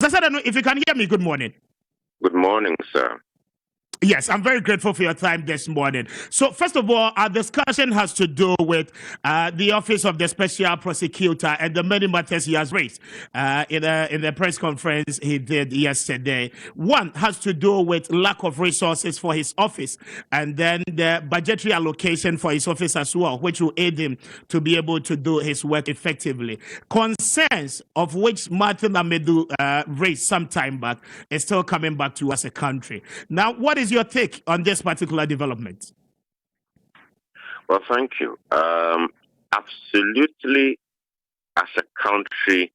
Professor Dano, if you can hear me, good morning. Good morning, sir. Yes, I'm very grateful for your time this morning. So, first of all, our discussion has to do with the Office of the Special Prosecutor and the many matters he has raised in the press conference he did yesterday. One has to do with lack of resources for his office, and then the budgetary allocation for his office as well, which will aid him to be able to do his work effectively. Concerns of which Martin Amidou raised some time back is still coming back to us as a country. Now, what is your take on this particular development? Well, thank you. Absolutely, as a country,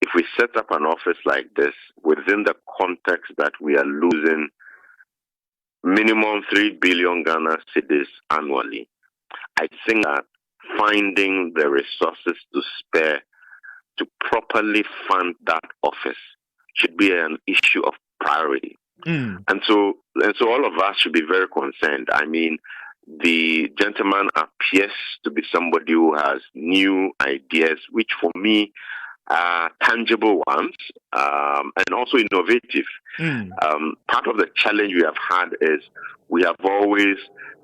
if we set up an office like this within the context that we are losing minimum 3 billion Ghana cedis annually, I think that finding the resources to spare to properly fund that office should be an issue of priority. And so all of us should be very concerned. I mean, the gentleman appears to be somebody who has new ideas, which for me are tangible ones, and also innovative. Part of the challenge we have had is we have always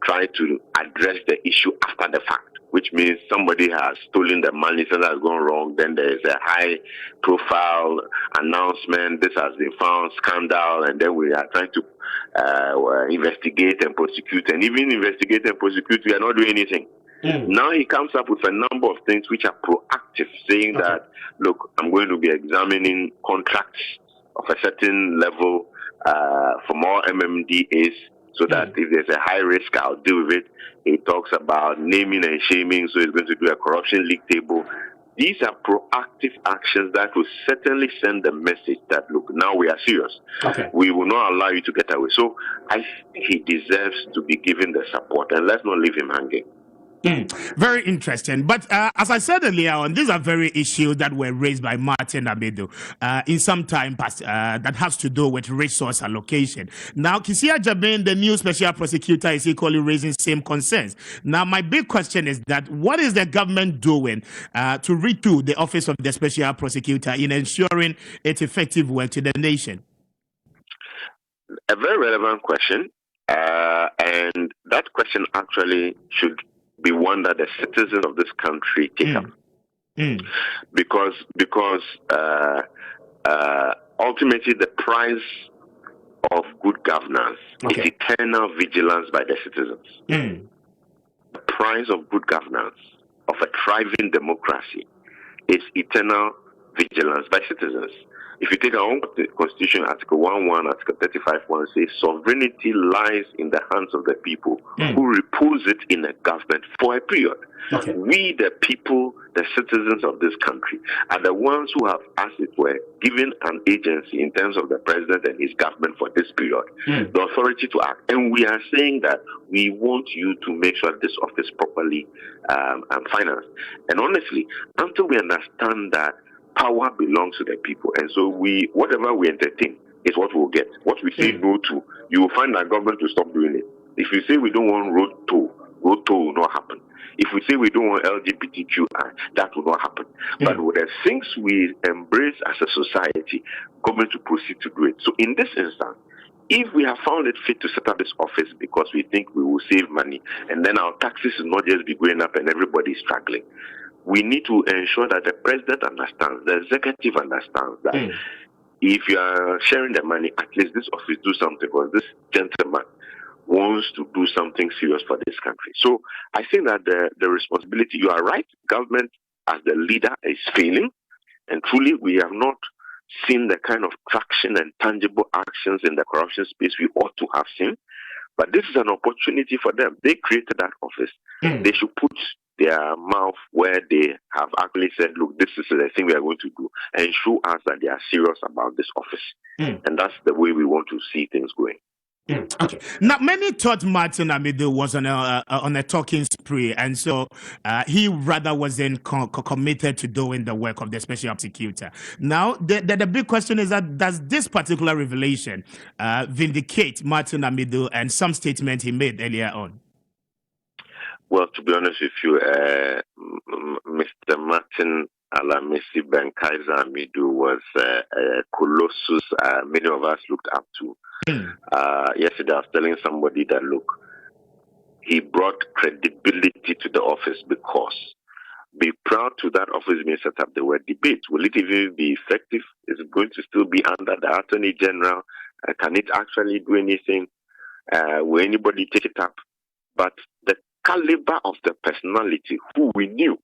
tried to address the issue after the fact, which means somebody has stolen the money, something has gone wrong, then there is a high-profile announcement, this has been found, scandal, and then we are trying to investigate and prosecute. And even investigate and prosecute, we are not doing anything. Now he comes up with a number of things which are proactive, saying that, look, I'm going to be examining contracts of a certain level from all MMDAs, so that if there's a high risk, I'll deal with it. He talks about naming and shaming, so he's going to do a corruption league table. These are proactive actions that will certainly send the message that, look, now we are serious. We will not allow you to get away. So I think he deserves to be given the support, and let's not leave him hanging. Very interesting. But as I said earlier on, these are very issues that were raised by Martin Amidou in some time past that has to do with resource allocation. Now, Kisia Jabin, the new special prosecutor, is equally raising same concerns. Now, my big question is that what is the government doing to retool the Office of the Special Prosecutor in ensuring its effective work to the nation? A very relevant question. And that question actually should be one that the citizens of this country take up, because ultimately the price of good governance is eternal vigilance by the citizens. The price of good governance of a thriving democracy is eternal vigilance by citizens. If you take our own constitution, Article 1.1, Article 35.1 says sovereignty lies in the hands of the people who repose it in a government for a period. We, the people, the citizens of this country, are the ones who have, as it were, given an agency in terms of the president and his government for this period, the authority to act. And we are saying that we want you to make sure this office properly financed. And honestly, until we understand that power belongs to the people, and so whatever we entertain is what we'll get. What we say no to, you will find our government to stop doing it. If you say we don't want road toll will not happen. If we say we don't want LGBTQI, that will not happen. But with the things we embrace as a society, government will proceed to do it. So in this instance, if we have found it fit to set up this office because we think we will save money, and then our taxes will not just be going up and everybody is struggling, we need to ensure that the president understands, the executive understands that if you are sharing the money, at least this office do something, because this gentleman wants to do something serious for this country. So I think that the responsibility, you are right, government as the leader is failing, and truly we have not seen the kind of traction and tangible actions in the corruption space we ought to have seen. But this is an opportunity for them. They created that office. They should put their mouth where they have actually said, look, this is the thing we are going to do, and show us that they are serious about this office. And that's the way we want to see things going. Okay. Now, many thought Martin Amidou was on a talking spree, and so he rather wasn't committed to doing the work of the special prosecutor. Now, the big question is that does this particular revelation vindicate Martin Amidou and some statement he made earlier on? Well, to be honest with you, Mr. Martin Alamisi Ben Kaiser Amidou was a colossus many of us looked up to. Yesterday I was telling somebody that, look, he brought credibility to the office because be proud to that office being set up. There were debates. Will it even be effective? Is it going to still be under the Attorney General? Can it actually do anything? Will anybody take it up? But the caliber of the personality who we knew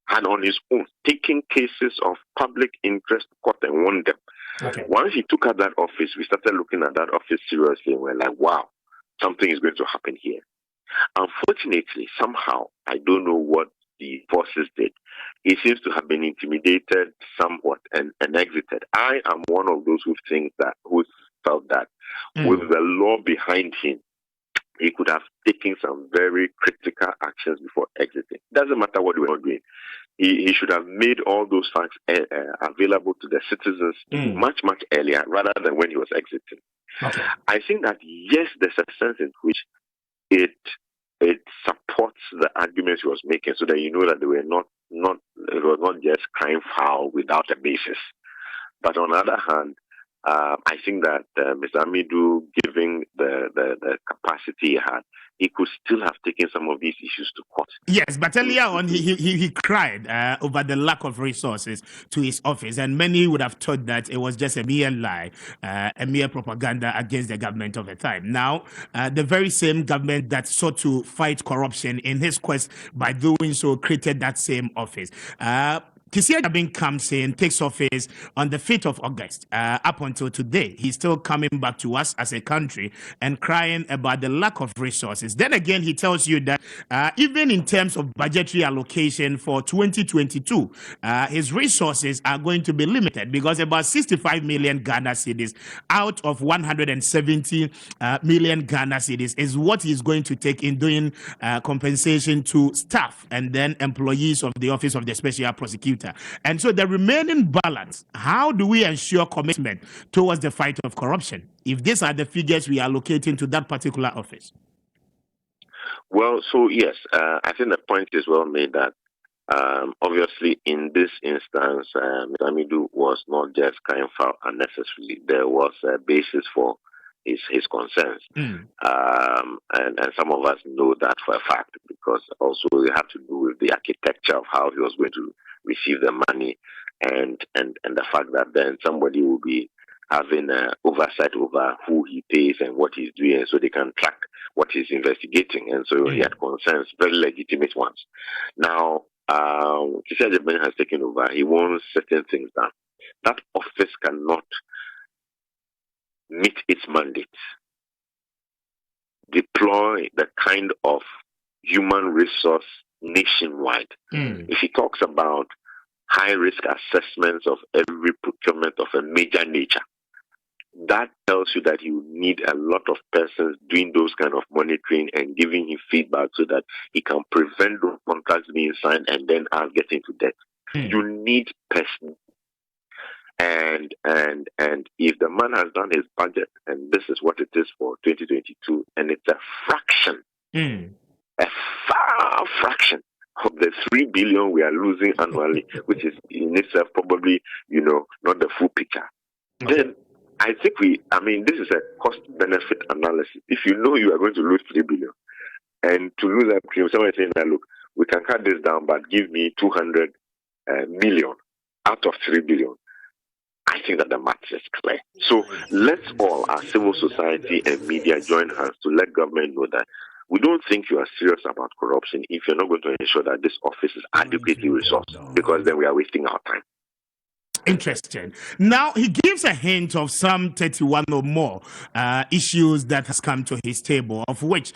had on his own taken cases of public interest to court and won them. Okay. Once he took up that office, we started looking at that office seriously and we're like, wow, something is going to happen here. Unfortunately, somehow, I don't know what the forces did. He seems to have been intimidated somewhat and exited. I am one of those who felt that with the law behind him, he could have taken some very critical actions before exiting. Doesn't matter what we were doing. He should have made all those facts available to the citizens much, much earlier rather than when he was exiting. Okay. I think that, yes, there's a sense in which it supports the arguments he was making, so that you know that they were it was not just crying foul without a basis. But on the other hand, I think that Mr. Amidou, given the capacity he had, he could still have taken some of these issues to court. Yes, but earlier on, he cried over the lack of resources to his office, and many would have thought that it was just a mere lie, a mere propaganda against the government of the time. Now, the very same government that sought to fight corruption in his quest by doing so created that same office. Kessben comes in, takes office on the 5th of August. Up until today, he's still coming back to us as a country and crying about the lack of resources. Then again, he tells you that even in terms of budgetary allocation for 2022, his resources are going to be limited because about 65 million Ghana cedis out of 170 million Ghana cedis is what he's going to take in doing compensation to staff and then employees of the Office of the Special Prosecutor. And so the remaining balance, how do we ensure commitment towards the fight of corruption if these are the figures we are allocating to that particular office? Well, so yes, I think the point is well made that obviously in this instance, Mr. Amidou was not just crying foul unnecessarily. There was a basis for his concerns. And some of us know that for a fact because also it had to do with the architecture of how he was going to receive the money and the fact that then somebody will be having oversight over who he pays and what he's doing so they can track what he's investigating. And so he had concerns, very legitimate ones. Now, Kessben has taken over. He wants certain things done. That office cannot meet its mandate, deploy the kind of human resource nationwide. If he talks about high-risk assessments of every procurement of a major nature, that tells you that you need a lot of persons doing those kind of monitoring and giving him feedback so that he can prevent those contracts being signed and then us getting to debt. You need persons. And if the man has done his budget, and this is what it is for 2022, and it's a fraction, a far fraction of the 3 billion we are losing annually, which is in itself probably, not the full picture. Then I think this is a cost-benefit analysis. If you know you are going to lose 3 billion, and to lose that premium, someone is saying that, look, we can cut this down, but give me 200 million out of 3 billion. I think that the math is clear. So let's all, our civil society and media, join hands to let government know that we don't think you are serious about corruption if you're not going to ensure that this office is adequately resourced, because then we are wasting our time. Interesting. Now, he gives a hint of some 31 or more issues that has come to his table, of which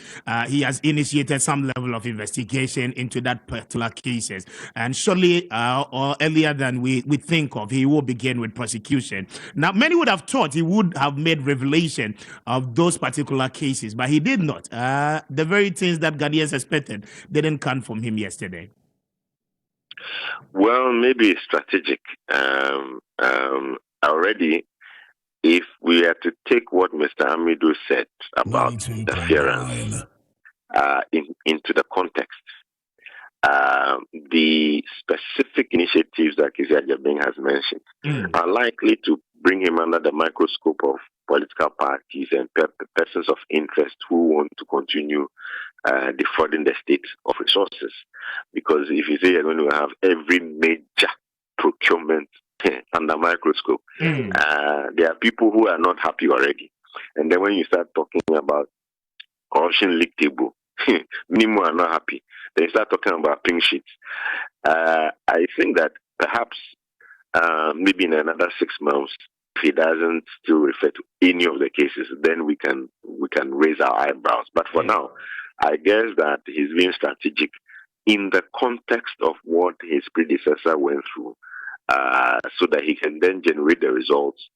he has initiated some level of investigation into that particular cases. And surely, or earlier than we think of, he will begin with prosecution. Now, many would have thought he would have made revelation of those particular cases, but he did not. The very things that Ghanaians expected didn't come from him yesterday. Well, maybe it's strategic. Already, if we are to take what Mr. Amidou said about interference into the context, the specific initiatives that Kessben has mentioned are likely to bring him under the microscope of political parties and persons of interest who want to continue defrauding the state of resources. Because if you say you're going to have every major procurement under microscope, there are people who are not happy already. And then when you start talking about corruption league table, many more are not happy. They start talking about pink sheets. I think that perhaps maybe in another 6 months, if he doesn't still refer to any of the cases, then we can raise our eyebrows. But for now, I guess that he's being strategic in the context of what his predecessor went through, so that he can then generate the results.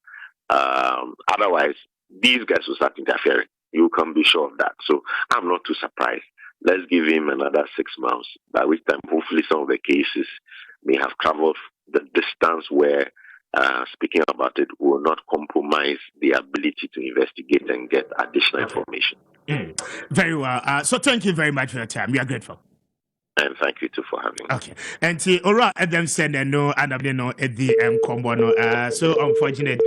Otherwise, these guys will start interfering. You can be sure of that. So I'm not too surprised. Let's give him another 6 months, by which time hopefully some of the cases may have traveled the distance where speaking about it will not compromise the ability to investigate and get additional information. Very well. So thank you very much for your time. We are grateful. And thank you too for having me. Okay. And Ora Adam said no, and I'm no at the combo. So unfortunate.